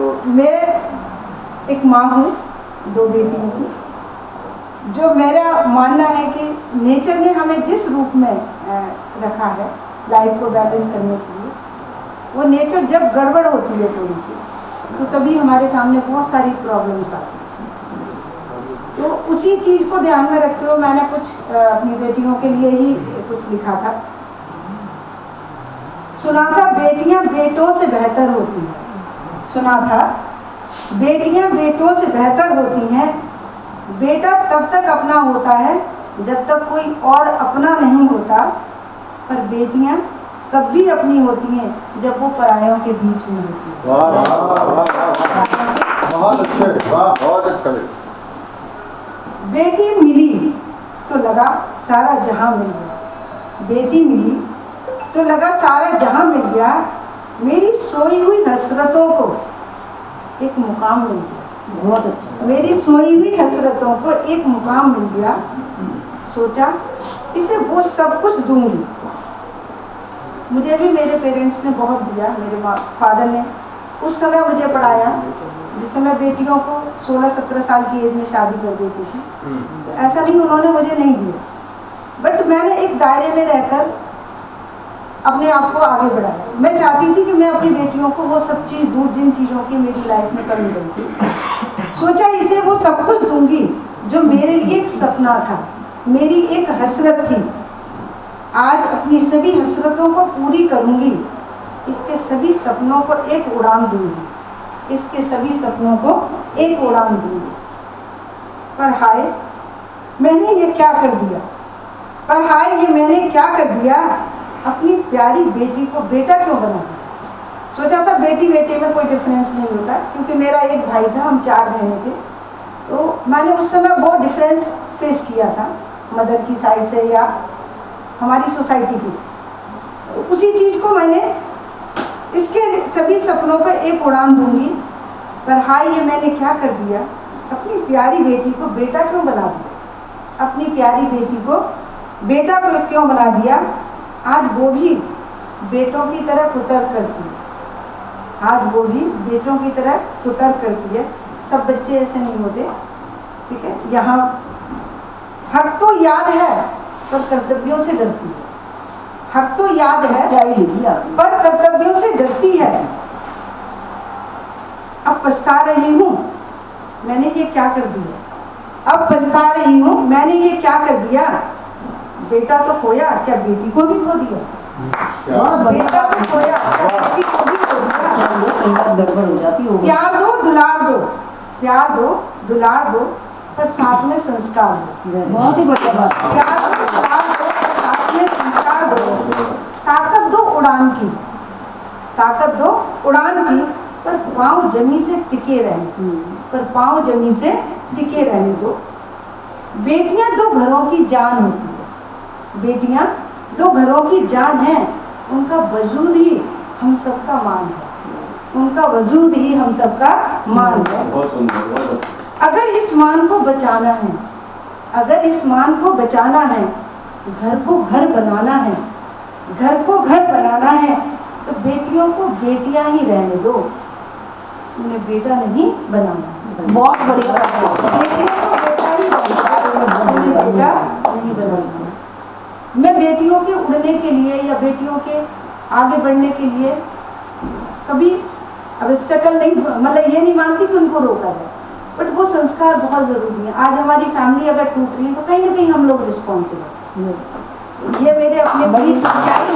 तो मैं एक माँ हूँ, 2 बेटियों की। जो मेरा मानना है कि नेचर ने हमें जिस रूप में रखा है लाइफ को बैलेंस करने के लिए, वो नेचर जब गड़बड़ होती है थोड़ी सी, तो तभी हमारे सामने बहुत सारी प्रॉब्लम्स आती हैं। तो उसी चीज़ को ध्यान में रखते हुए मैंने कुछ अपनी बेटियों के लिए ही कुछ लिखा था। सुना था बेटियां बेटों से बेहतर होती हैं, सुना था बेटियां बेटों से बेहतर होती हैं। बेटा तब तक अपना होता है जब तक कोई और अपना नहीं होता, पर बेटियां तब भी अपनी होती हैं जब वो परायों के बीच में होती हैं। वाह वाह वाह, बहुत अच्छे, वाह बहुत अच्छा। बेटी मिली तो लगा सारा जहां मिल गया, बेटी मिली तो लगा सारा जहां मिल गया। मेरी सोई हुई हसरतों को एक मुकाम मिल गया, बहुत अच्छा। मेरी सोई हुई हसरतों को एक मुकाम मिल गया। सोचा इसे वो सब कुछ दूंगी। मुझे भी मेरे पेरेंट्स ने बहुत दिया, मेरे फादर ने उस समय मुझे पढ़ाया जिस समय बेटियों को 16-17 साल की एज में शादी कर देती थी। तो ऐसा नहीं उन्होंने मुझे नहीं दिया, बट मैंने एक दायरे में रहकर अपने आप को आगे बढ़ाया। मैं चाहती थी कि मैं अपनी बेटियों को वो सब चीज़ दूँ जिन चीज़ों की मेरी लाइफ में कमी रही थी। सोचा इसे वो सब कुछ दूंगी जो मेरे लिए एक सपना था, मेरी एक हसरत थी। आज अपनी सभी हसरतों को पूरी करूंगी, इसके सभी सपनों को एक उड़ान दूंगी, इसके सभी सपनों को एक उड़ान दूंगी। पर हाय मैंने ये क्या कर दिया, पर हाय ये मैंने क्या कर दिया, अपनी प्यारी बेटी को बेटा क्यों बना दिया। सोचा था बेटी बेटे में कोई डिफरेंस नहीं होता, क्योंकि मेरा एक भाई था, हम 4 बहनें थे। तो मैंने उस समय बहुत डिफरेंस फेस किया था मदर की साइड से या हमारी सोसाइटी की। तो उसी चीज़ को मैंने इसके सभी सपनों को एक उड़ान दूंगी, पर हाय ये मैंने क्या कर दिया, अपनी प्यारी बेटी को बेटा क्यों बना दिया, अपनी प्यारी बेटी को बेटा क्यों बना दिया। आज वो भी बेटों की तरह कुतर करती है, आज वो भी बेटों की तरह कुतर करती है। सब बच्चे ऐसे नहीं होते, ठीक है। यहाँ हक तो याद है पर कर्तव्यों से डरती है, हक तो याद है पर कर्तव्यों से डरती है। अब पछता रही हूँ मैंने ये क्या कर दिया, अब पछता रही हूँ मैंने ये क्या कर दिया। बेटा तो खोया, क्या बेटी को भी खो दिया, बेटा तो खोया क्या बेटी को भी खो दिया। प्यार दो दुलार दो, प्यार दो दुलार दो, पर साथ में संस्कार दो। बहुत ही बढ़िया बात। प्यार दो दुलार दो, पर साथ में संस्कार दो। ताकत दो उड़ान की, ताकत दो उड़ान की, पर पाँव जमी से टिके रहने, पर पाँव जमी से टिके रहने दो। बेटियां 2 घरों की जान होती है, बेटियां 2 घरों की जान है, उनका वजूद ही हम सबका मान है, उनका वजूद ही हम सबका मान है। अगर इस मान को बचाना है, अगर इस मान को बचाना है, घर को घर बनाना है, घर को घर बनाना है, तो बेटियों को बेटियां ही रहने दो, उन्हें बेटा नहीं बनाना। बहुत बढ़िया, बेटियों को बेटा ही बनाना, बेटा नहीं बनाना। मैं बेटियों के उड़ने के लिए या बेटियों के आगे बढ़ने के लिए कभी ऑब्स्टेकल नहीं, मतलब ये नहीं मानती कि उनको रोका जाए, बट वो संस्कार बहुत ज़रूरी है। आज हमारी फैमिली अगर टूट रही है तो कहीं ना कहीं हम लोग रिस्पॉन्सिबल, ये मेरे अपने बड़ी सच्चाई